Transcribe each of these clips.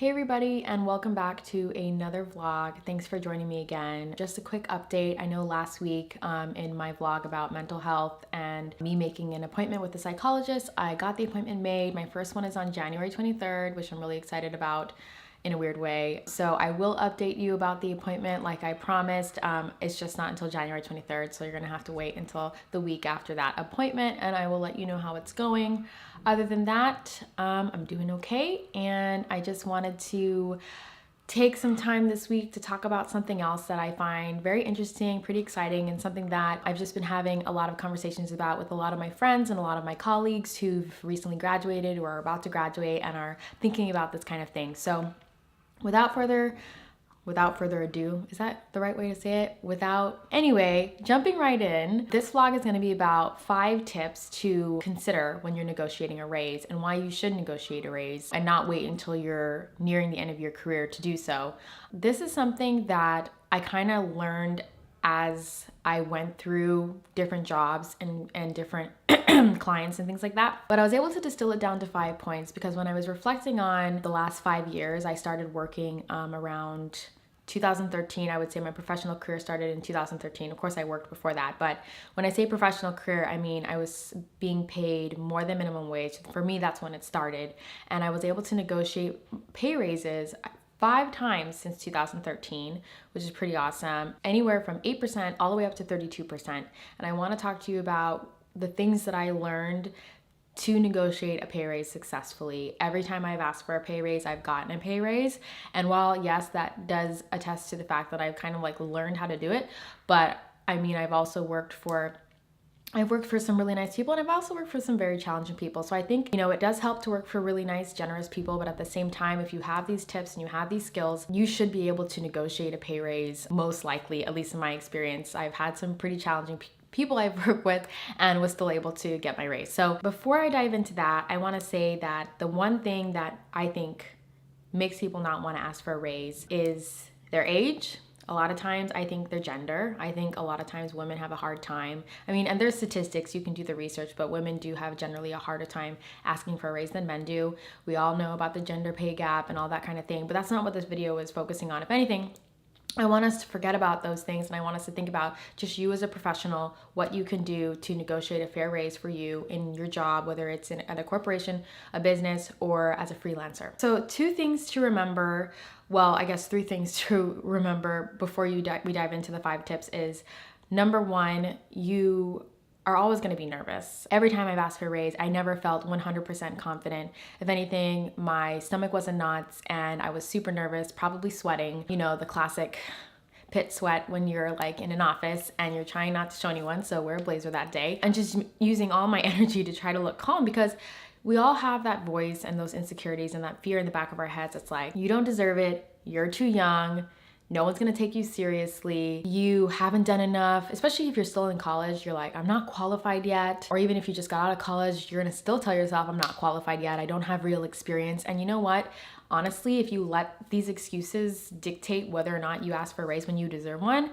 Hey everybody, and welcome back to another vlog. Thanks for joining me again. Just a quick update. I know last week in my vlog about mental health and me making an appointment with a psychologist, I got the appointment made. My first one is on January 23rd, which I'm really excited about in a weird way. So I will update you about the appointment like I promised. It's just not until January 23rd, so you're gonna have to wait until the week after that appointment, and I will let you know how it's going. Other than that, I'm doing okay, and I just wanted to take some time this week to talk about something else that I find very interesting, pretty exciting, and something that I've just been having a lot of conversations about with a lot of my friends and a lot of my colleagues who've recently graduated or are about to graduate and are thinking about this kind of thing. So without further ado, is that the right way to say it? Anyway, jumping right in, this vlog is going to be about 5 tips to consider when you're negotiating a raise and why you should negotiate a raise and not wait until you're nearing the end of your career to do so. This is something that I kind of learned as I went through different jobs and different clients and things like that. But I was able to distill it down to 5 points because when I was reflecting on the last 5 years, I started working around 2013. I would say my professional career started in 2013. Of course, I worked before that, but when I say professional career, I mean I was being paid more than minimum wage. For me, that's when it started. And I was able to negotiate pay raises 5 times since 2013, which is pretty awesome. Anywhere from 8% all the way up to 32%. And I want to talk to you about the things that I learned to negotiate a pay raise successfully. Every time I've asked for a pay raise, I've gotten a pay raise. And while yes, that does attest to the fact that I've kind of like learned how to do it, but I mean, I've worked for some really nice people, and I've also worked for some very challenging people. So I think, it does help to work for really nice, generous people, but at the same time, if you have these tips and you have these skills, you should be able to negotiate a pay raise, most likely, at least in my experience. I've had some pretty challenging people I've worked with and was still able to get my raise. So before I dive into that, I want to say that the one thing that I think makes people not want to ask for a raise is their age. A lot of times I think their gender. I think a lot of times women have a hard time. I mean, and there's statistics, you can do the research, but women do have generally a harder time asking for a raise than men do. We all know about the gender pay gap and all that kind of thing, but that's not what this video is focusing on. If anything, I want us to forget about those things, and I want us to think about just you as a professional, what you can do to negotiate a fair raise for you in your job, whether it's at a corporation, a business, or as a freelancer. So 2 things to remember, well, I guess 3 things to remember before we dive into the 5 tips is, number 1, you are always going to be nervous. Every time I've asked for a raise, I never felt 100% confident. If anything, my stomach was in knots and I was super nervous, probably sweating. The classic pit sweat when you're like in an office and you're trying not to show anyone, so wear a blazer that day. And just using all my energy to try to look calm, because we all have that voice and those insecurities and that fear in the back of our heads. It's like, you don't deserve it, you're too young, no one's gonna take you seriously, you haven't done enough. Especially if you're still in college, you're like, I'm not qualified yet. Or even if you just got out of college, you're gonna still tell yourself, I'm not qualified yet, I don't have real experience. And you know what? Honestly, if you let these excuses dictate whether or not you ask for a raise when you deserve one,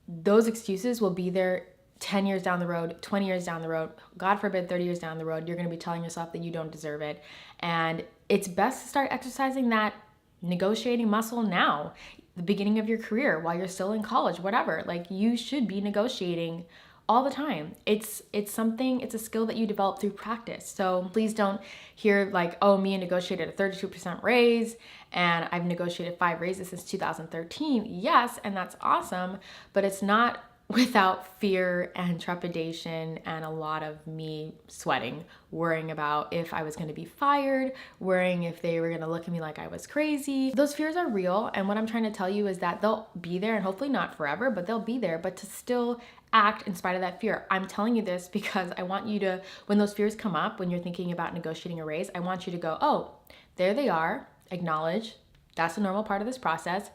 those excuses will be there 10 years down the road, 20 years down the road, God forbid 30 years down the road. You're gonna be telling yourself that you don't deserve it. And it's best to start exercising that negotiating muscle now, the beginning of your career, while you're still in college, whatever. Like, you should be negotiating all the time. It's a skill that you develop through practice. So please don't hear like, oh, Mia negotiated a 32% raise and I've negotiated 5 raises since 2013. Yes, and that's awesome, but it's not without fear and trepidation and a lot of me sweating, worrying about if I was going to be fired, worrying if they were going to look at me like I was crazy. Those fears are real, and what I'm trying to tell you is that they'll be there, and hopefully not forever, but they'll be there, but to still act in spite of that fear. I'm telling you this because I want you to, when those fears come up, when you're thinking about negotiating a raise, I want you to go, oh, there they are, acknowledge, that's a normal part of this process.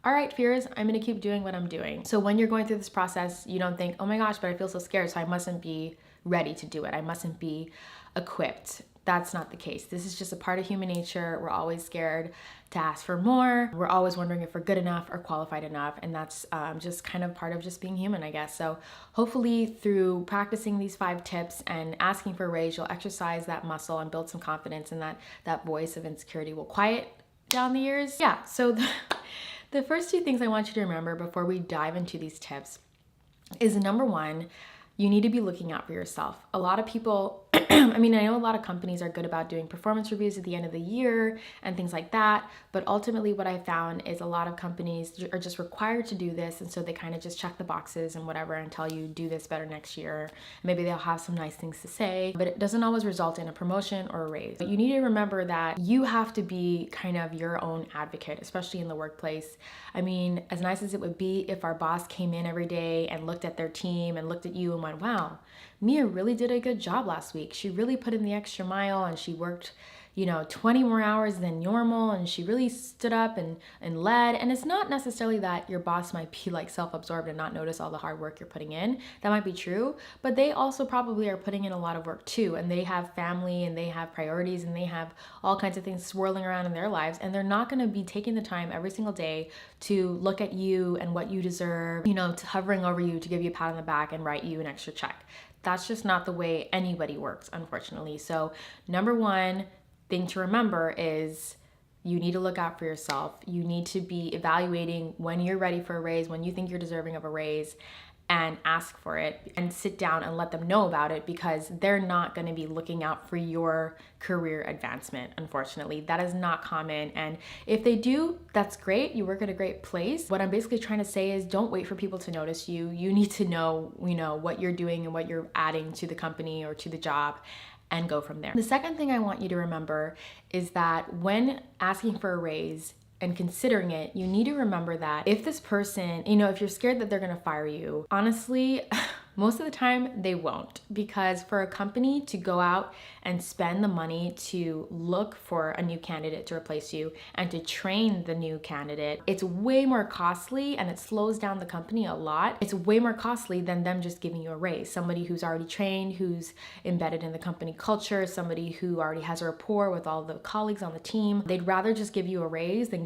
All right, fears, I'm gonna keep doing what I'm doing. So when you're going through this process, you don't think, oh my gosh, but I feel so scared, so I mustn't be ready to do it. I mustn't be equipped. That's not the case. This is just a part of human nature. We're always scared to ask for more. We're always wondering if we're good enough or qualified enough. And that's just kind of part of just being human, I guess. So hopefully through practicing these 5 tips and asking for a raise, you'll exercise that muscle and build some confidence, and that voice of insecurity will quiet down the years. Yeah, so the first two things I want you to remember before we dive into these tips is number one, you need to be looking out for yourself. A lot of people, I know a lot of companies are good about doing performance reviews at the end of the year and things like that, but ultimately what I found is a lot of companies are just required to do this, and so they kind of just check the boxes and whatever and tell you do this better next year. Maybe they'll have some nice things to say, but it doesn't always result in a promotion or a raise. But you need to remember that you have to be kind of your own advocate, especially in the workplace. As nice as it would be if our boss came in every day and looked at their team and looked at you and went, wow, Mia really did a good job last week. She really put in the extra mile and she worked 20 more hours than normal, and she really stood up and led. And it's not necessarily that your boss might be like self-absorbed and not notice all the hard work you're putting in. That might be true, but they also probably are putting in a lot of work too, and they have family and they have priorities and they have all kinds of things swirling around in their lives, and they're not going to be taking the time every single day to look at you and what you deserve, to hovering over you to give you a pat on the back and write you an extra check. That's just not the way anybody works, unfortunately. So number one thing to remember is you need to look out for yourself. You need to be evaluating when you're ready for a raise, when you think you're deserving of a raise, and ask for it and sit down and let them know about it, because they're not going to be looking out for your career advancement. Unfortunately, that is not common. And if they do, that's great. You work at a great place. What I'm basically trying to say is don't wait for people to notice you. You need to know, what you're doing and what you're adding to the company or to the job, and go from there. The second thing I want you to remember is that when asking for a raise and considering it, you need to remember that if this person, if you're scared that they're gonna fire you, honestly, most of the time they won't, because for a company to go out and spend the money to look for a new candidate to replace you and to train the new candidate, it's way more costly and it slows down the company a lot. It's way more costly than them just giving you a raise. Somebody who's already trained, who's embedded in the company culture, somebody who already has a rapport with all the colleagues on the team, they'd rather just give you a raise than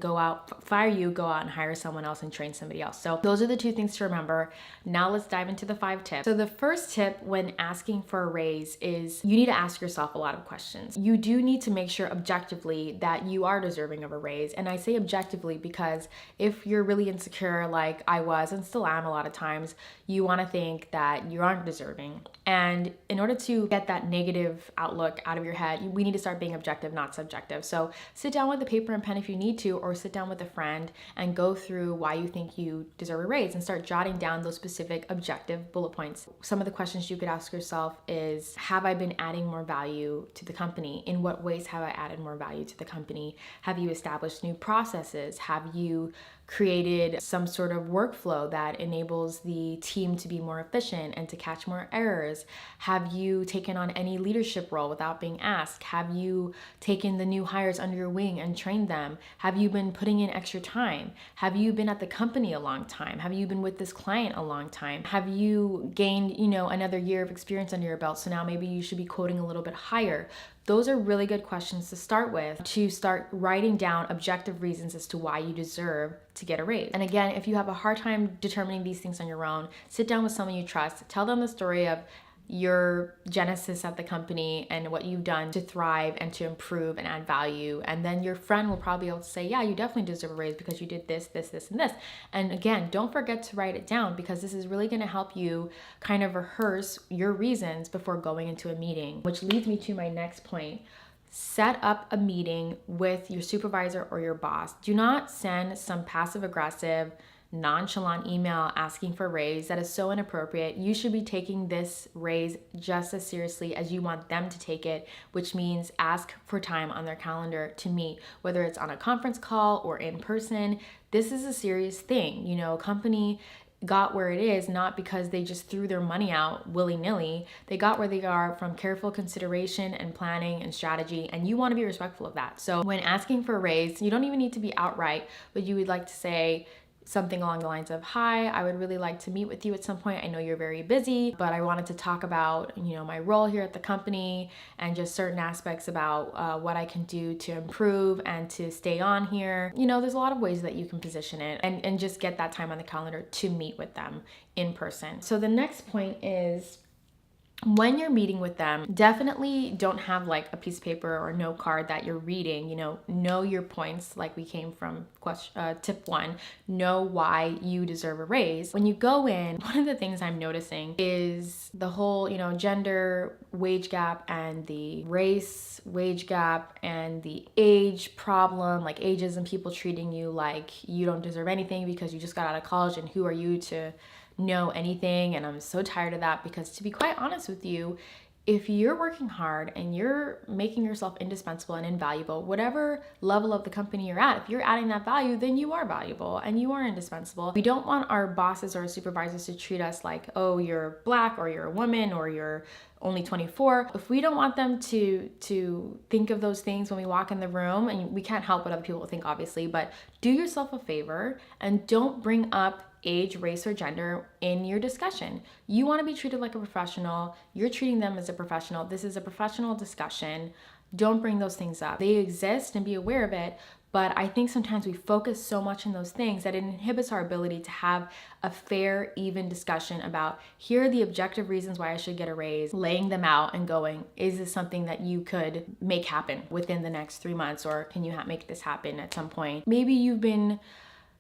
fire you, go out and hire someone else and train somebody else. So those are the two things to remember. Now let's dive into the 5 tips. So the first tip when asking for a raise is you need to ask yourself a lot of questions. You do need to make sure objectively that you are deserving of a raise. And I say objectively because if you're really insecure, like I was and still am a lot of times, you want to think that you aren't deserving. And in order to get that negative outlook out of your head, we need to start being objective, not subjective. So sit down with a paper and pen if you need to, or sit down with a friend and go through why you think you deserve a raise and start jotting down those specific objective bullet points. Some of the questions you could ask yourself is, have I been adding more value to the company? In what ways have I added more value to the company? Have you established new processes? Have you created some sort of workflow that enables the team to be more efficient and to catch more errors? Have you taken on any leadership role without being asked? Have you taken the new hires under your wing and trained them? Have you been putting in extra time? Have you been at the company a long time? Have you been with this client a long time? Have you gained, another year of experience under your belt, so now maybe you should be quoting a little bit higher? Those are really good questions to start with, to start writing down objective reasons as to why you deserve to get a raise. And again, if you have a hard time determining these things on your own, sit down with someone you trust, tell them the story of your genesis at the company and what you've done to thrive and to improve and add value. And then your friend will probably be able to say, yeah, you definitely deserve a raise because you did this, this, this, and this. And again, don't forget to write it down, because this is really going to help you kind of rehearse your reasons before going into a meeting, which leads me to my next point. Set up a meeting with your supervisor or your boss. Do not send some passive aggressive, nonchalant email asking for a raise. That is so inappropriate. You should be taking this raise just as seriously as you want them to take it, which means ask for time on their calendar to meet, whether it's on a conference call or in person. This is a serious thing. A company got where it is not because they just threw their money out willy-nilly. They got where they are from careful consideration and planning and strategy, and you want to be respectful of that. So when asking for a raise, you don't even need to be outright, but you would like to say something along the lines of, hi, I would really like to meet with you at some point. I know you're very busy, but I wanted to talk about, my role here at the company and just certain aspects about what I can do to improve and to stay on here. There's a lot of ways that you can position it and just get that time on the calendar to meet with them in person. So the next point is When you're meeting with them, definitely don't have like a piece of paper or note card that you're reading. Know your points, like we came from tip one. Know why you deserve a raise. When you go in, one of the things I'm noticing is the whole, gender wage gap and the race wage gap and the age problem, like ageism, people treating you like you don't deserve anything because you just got out of college, and who are you to know anything. And I'm so tired of that, because to be quite honest with you, if you're working hard and you're making yourself indispensable and invaluable, whatever level of the company you're at, if you're adding that value, then you are valuable and you are indispensable. We don't want our bosses or our supervisors to treat us like, oh, you're black or you're a woman or you're only 24. If we don't want them to think of those things when we walk in the room, and we can't help what other people think, obviously, but do yourself a favor and don't bring up age, race, or gender in your discussion. You want to be treated like a professional. You're treating them as a professional. This is a professional discussion. Don't bring those things up. They exist, and be aware of it. But I think sometimes we focus so much on those things that it inhibits our ability to have a fair, even discussion about, here are the objective reasons why I should get a raise, laying them out and going, is this something that you could make happen within the next 3 months, or can you make this happen at some point? Maybe you've been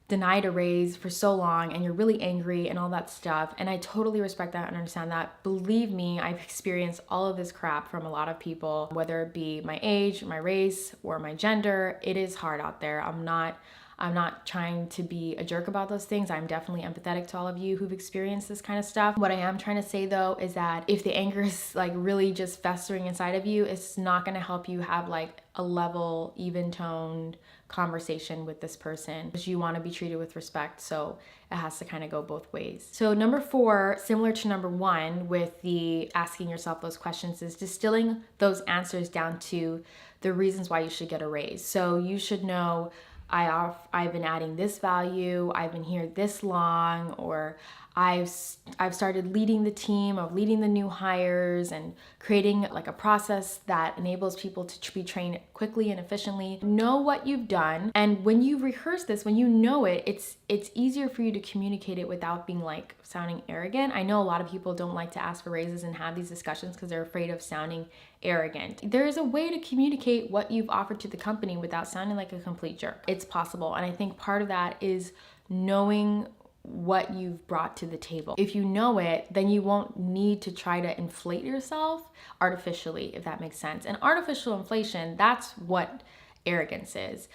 denied a raise for so long and you're really angry and all that stuff. And I totally respect that and understand that. Believe me, I've experienced all of this crap from a lot of people, whether it be my age, my race, or my gender. It is hard out there. I'm not trying to be a jerk about those things. I'm definitely empathetic to all of you who've experienced this kind of stuff. What I am trying to say though is that if the anger is like really just festering inside of you, it's not going to help you have like a level, even toned conversation with this person, because you want to be treated with respect. So it has to kind of go both ways. So number 4, similar to number 1 with the asking yourself those questions, is distilling those answers down to the reasons why you should get a raise. So you should know, I've been adding this value, I've been here this long, or I've started leading the team, of leading the new hires and creating like a process that enables people to be trained quickly and efficiently. Know what you've done, and when you rehearse this, when you know it, it's easier for you to communicate it without being like sounding arrogant. I know a lot of people don't like to ask for raises and have these discussions because they're afraid of sounding arrogant. There is a way to communicate what you've offered to the company without sounding like a complete jerk. It's possible, and I think part of that is knowing what you've brought to the table. If you know it, then you won't need to try to inflate yourself artificially, if that makes sense. And artificial inflation, that's what arrogance is.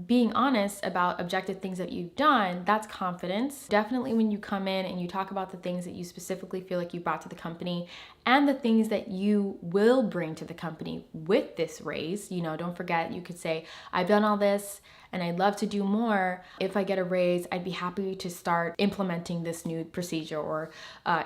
Being honest about objective things that you've done, that's confidence. Definitely when you come in and you talk about the things that you specifically feel like you brought to the company and the things that you will bring to the company with this raise, don't forget, you could say, I've done all this and I'd love to do more. If I get a raise, I'd be happy to start implementing this new procedure, or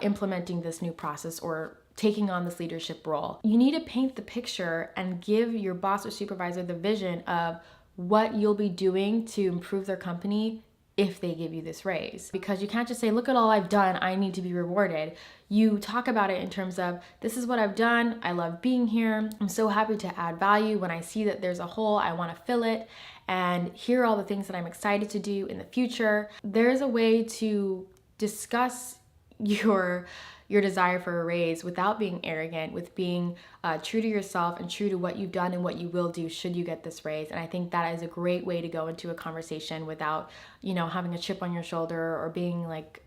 implementing this new process, or taking on this leadership role. You need to paint the picture and give your boss or supervisor the vision of what you'll be doing to improve their company if they give you this raise. Because you can't just say, look at all I've done, I need to be rewarded. You talk about it in terms of, this is what I've done, I love being here, I'm so happy to add value. When I see that there's a hole, I want to fill it, and here are all the things that I'm excited to do in the future. There's a way to discuss your desire for a raise without being arrogant, with being true to yourself and true to what you've done and what you will do should you get this raise. And I think that is a great way to go into a conversation without, having a chip on your shoulder or being like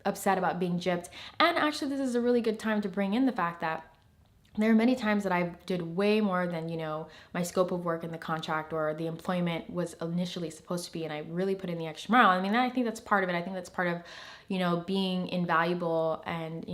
upset about being gypped. And actually, this is a really good time to bring in the fact that there are many times that I did way more than, my scope of work in the contract or the employment was initially supposed to be, and I really put in the extra mile. I mean, I think that's part of it. I think that's part of, being invaluable and,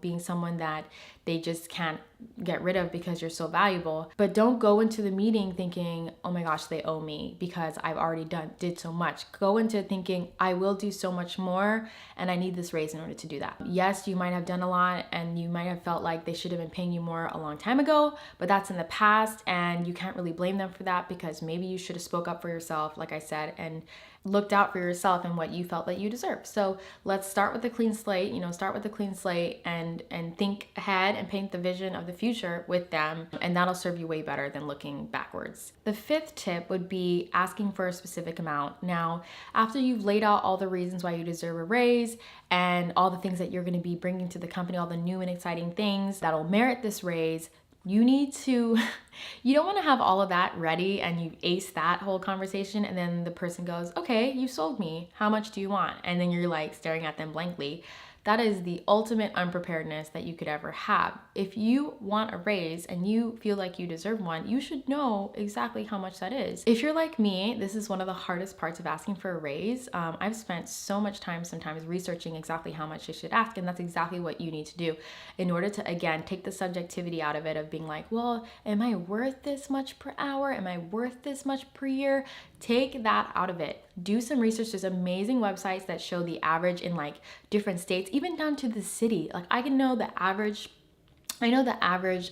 being someone that they just can't get rid of because you're so valuable. But don't go into the meeting thinking, oh my gosh, they owe me because I've already did so much. Go into thinking, I will do so much more and I need this raise in order to do that. Yes, you might have done a lot and you might have felt like they should have been paying you more a long time ago, but that's in the past and you can't really blame them for that, because maybe you should have spoke up for yourself, like I said, and looked out for yourself and what you felt that you deserve. So let's start with a clean slate, start with a clean slate and think ahead and paint the vision of the future with them, and that'll serve you way better than looking backwards. The fifth tip would be asking for a specific amount. Now, after you've laid out all the reasons why you deserve a raise and all the things that you're going to be bringing to the company, all the new and exciting things that'll merit this raise, you don't want to have all of that ready and you ace that whole conversation and then the person goes, okay, you sold me. How much do you want? And then you're like staring at them blankly. That is the ultimate unpreparedness that you could ever have. If you want a raise and you feel like you deserve one, you should know exactly how much that is. If you're like me, this is one of the hardest parts of asking for a raise. I've spent so much time sometimes researching exactly how much I should ask, and that's exactly what you need to do in order to, again, take the subjectivity out of it of being like, well, am I worth this much per hour? Am I worth this much per year? Take that out of it. Do some research. There's amazing websites that show the average in like different states, even down to the city. Like I know the average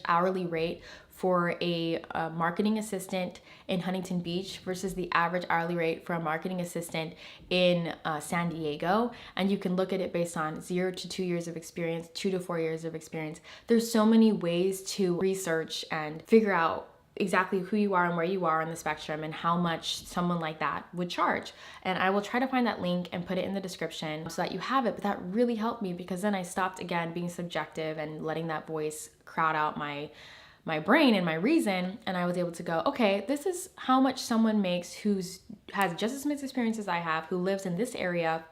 hourly rate for a marketing assistant in Huntington Beach versus the average hourly rate for a marketing assistant in San Diego. And you can look at it based on 0 to 2 years of experience, 2 to 4 years of experience. There's so many ways to research and figure out exactly who you are and where you are on the spectrum and how much someone like that would charge. And I will try to find that link and put it in the description so that you have it. But that really helped me because then I stopped again being subjective and letting that voice crowd out my brain and my reason, and I was able to go, okay, this is how much someone makes has just as much experience as I have, who lives in this area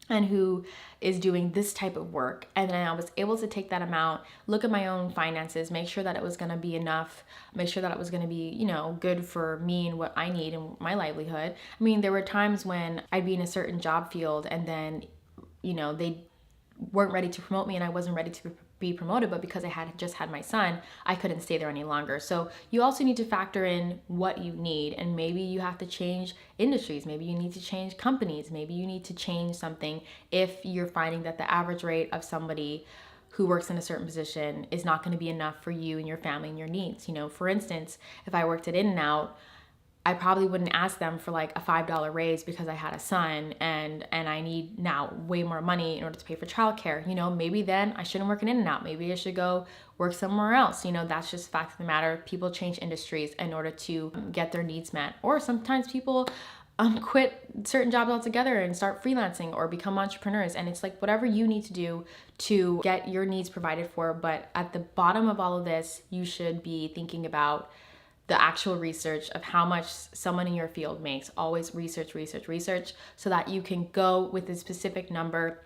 and who is doing this type of work. And then I was able to take that amount, look at my own finances, make sure that it was going to be enough, make sure that it was going to be, good for me and what I need and my livelihood. I mean, there were times when I'd be in a certain job field and then, they weren't ready to promote me and I wasn't ready to be promoted, but because I had just had my son, I couldn't stay there any longer. So you also need to factor in what you need, and maybe you have to change industries, maybe you need to change companies, maybe you need to change something if you're finding that the average rate of somebody who works in a certain position is not going to be enough for you and your family and your needs. For instance, if I worked at In-N-Out, I probably wouldn't ask them for like a $5 raise because I had a son and I need now way more money in order to pay for childcare. Maybe then I shouldn't work in In-N-Out. Maybe I should go work somewhere else. That's just fact of the matter. People change industries in order to get their needs met. Or sometimes people quit certain jobs altogether and start freelancing or become entrepreneurs. And it's like whatever you need to do to get your needs provided for. But at the bottom of all of this, you should be thinking about the actual research of how much someone in your field makes. Always research, so that you can go with a specific number.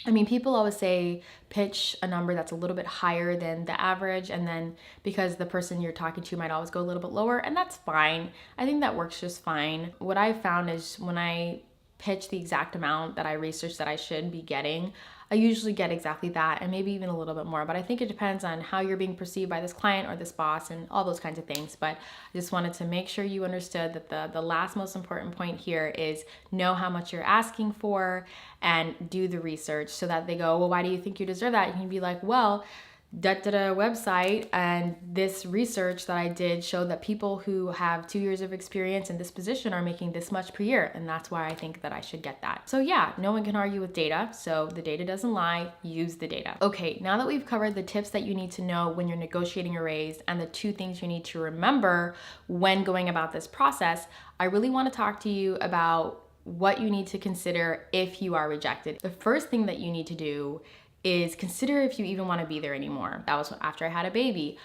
I mean, people always say pitch a number that's a little bit higher than the average, and then because the person you're talking to might always go a little bit lower, and that's fine. I think that works just fine. What I've found is when I pitch the exact amount that I researched that I should be getting, I usually get exactly that and maybe even a little bit more, but I think it depends on how you're being perceived by this client or this boss and all those kinds of things. But I just wanted to make sure you understood that the last most important point here is know how much you're asking for and do the research so that they go, well, why do you think you deserve that? You can be like, well, website and this research that I did showed that people who have 2 years of experience in this position are making this much per year, and that's why I think that I should get that. So yeah, no one can argue with data, so the data doesn't lie, use the data. Okay, now that we've covered the tips that you need to know when you're negotiating a raise and the 2 things you need to remember when going about this process, I really want to talk to you about what you need to consider if you are rejected. The first thing that you need to do is consider if you even want to be there anymore. That was after I had a baby.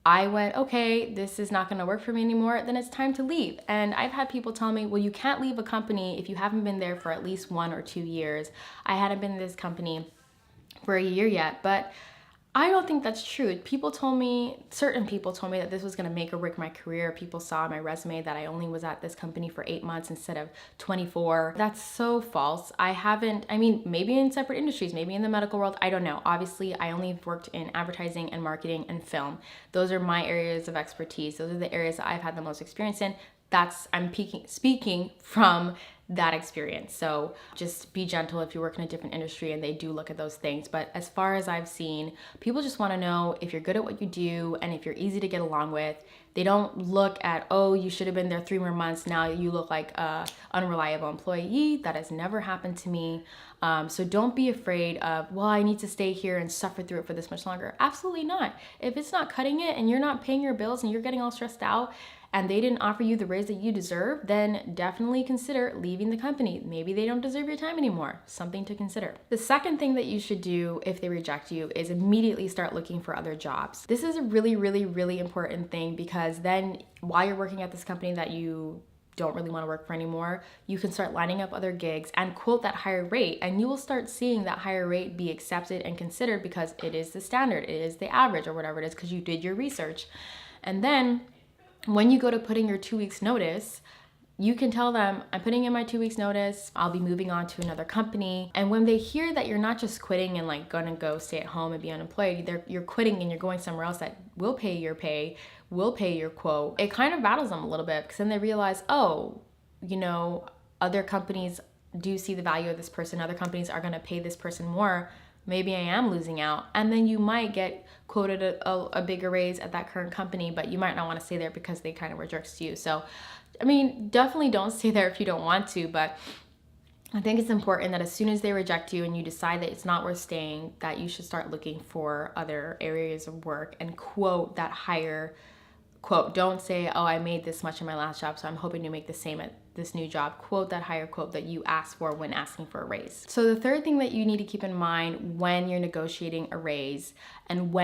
I went, okay, this is not going to work for me anymore, then it's time to leave. And I've had people tell me, well, you can't leave a company if you haven't been there for at least 1 or 2 years. I hadn't been in this company for a year yet, but I don't think that's true. Certain people told me that this was going to make or break my career. People saw on my resume that I only was at this company for 8 months instead of 24. That's so false. Maybe in separate industries, maybe in the medical world, I don't know. Obviously, I only worked in advertising and marketing and film. Those are my areas of expertise. Those are the areas that I've had the most experience in. I'm speaking from that experience. So just be gentle if you work in a different industry and they do look at those things. But as far as I've seen, people just want to know if you're good at what you do and if you're easy to get along with. They don't look at, oh, you should have been there 3 more months. Now you look like a unreliable employee. That has never happened to me. So don't be afraid of, well, I need to stay here and suffer through it for this much longer. Absolutely not. If it's not cutting it and you're not paying your bills and you're getting all stressed out and they didn't offer you the raise that you deserve, then definitely consider leaving the company. Maybe they don't deserve your time anymore. Something to consider. The second thing that you should do if they reject you is immediately start looking for other jobs. This is a really, really, really important thing, because then while you're working at this company that you don't really want to work for anymore, you can start lining up other gigs and quote that higher rate, and you will start seeing that higher rate be accepted and considered because it is the standard, it is the average, or whatever it is, because you did your research. And then when you go to put in your 2 weeks notice, you can tell them, I'm putting in my 2 weeks notice, I'll be moving on to another company. And when they hear that you're not just quitting and like gonna go stay at home and be unemployed, you're quitting and you're going somewhere else that will pay your pay, will pay your quote, it kind of battles them a little bit, because then they realize, oh, other companies do see the value of this person, other companies are gonna pay this person more, maybe I am losing out. And then you might get quoted a bigger raise at that current company, but you might not want to stay there because they kind of were jerks to you. So, I mean, definitely don't stay there if you don't want to, but I think it's important that as soon as they reject you and you decide that it's not worth staying, that you should start looking for other areas of work and quote that higher quote. Don't say, oh, I made this much in my last job, so I'm hoping to make the same at this new job. Quote that higher quote that you asked for when asking for a raise. So the third thing that you need to keep in mind when you're negotiating a raise and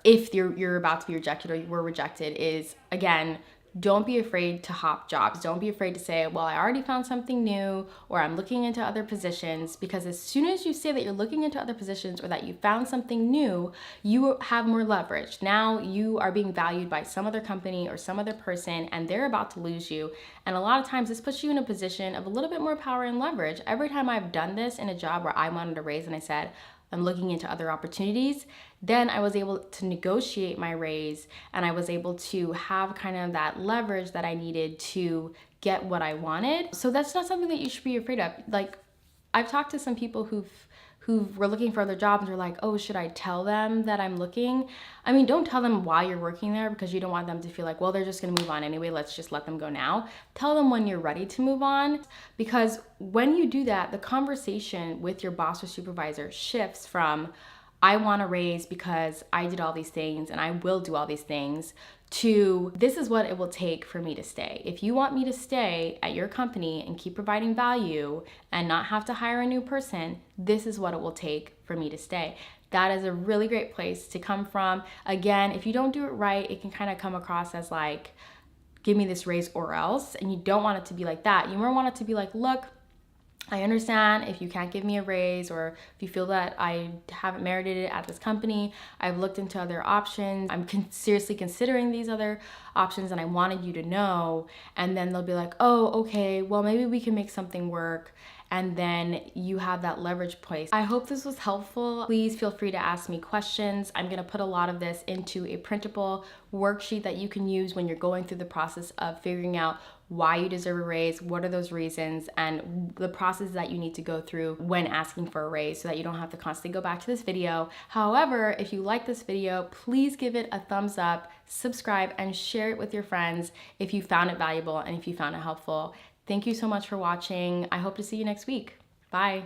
if you're about to be rejected or you were rejected is, again, don't be afraid to hop jobs. Don't be afraid to say, well, I already found something new, or I'm looking into other positions, because as soon as you say that you're looking into other positions or that you found something new, you have more leverage. Now you are being valued by some other company or some other person, and they're about to lose you. And a lot of times this puts you in a position of a little bit more power and leverage. Every time I've done this in a job where I wanted a raise and I said, I'm looking into other opportunities, then I was able to negotiate my raise, and I was able to have kind of that leverage that I needed to get what I wanted. So that's not something that you should be afraid of. Like, I've talked to some people who were looking for other jobs and they're like, oh, should I tell them that I'm looking? I mean, don't tell them while you're working there, because you don't want them to feel like, well, they're just gonna move on anyway, let's just let them go now. Tell them when you're ready to move on, because when you do that, the conversation with your boss or supervisor shifts from, I want a raise because I did all these things and I will do all these things, to this is what it will take for me to stay. If you want me to stay at your company and keep providing value and not have to hire a new person, this is what it will take for me to stay. That is a really great place to come from. Again, if you don't do it right, it can kind of come across as like, give me this raise or else. And you don't want it to be like that. You more want it to be like, look, I understand if you can't give me a raise, or if you feel that I haven't merited it at this company. I've looked into other options. I'm seriously considering these other options, and I wanted you to know. And then they'll be like, oh, okay, well, maybe we can make something work. And then you have that leverage place. I hope this was helpful. Please feel free to ask me questions. I'm gonna put a lot of this into a printable worksheet that you can use when you're going through the process of figuring out why you deserve a raise, what are those reasons, and the process that you need to go through when asking for a raise, so that you don't have to constantly go back to this video. However, if you like this video, please give it a thumbs up, subscribe, and share it with your friends if you found it valuable and if you found it helpful. Thank you so much for watching. I hope to see you next week. Bye.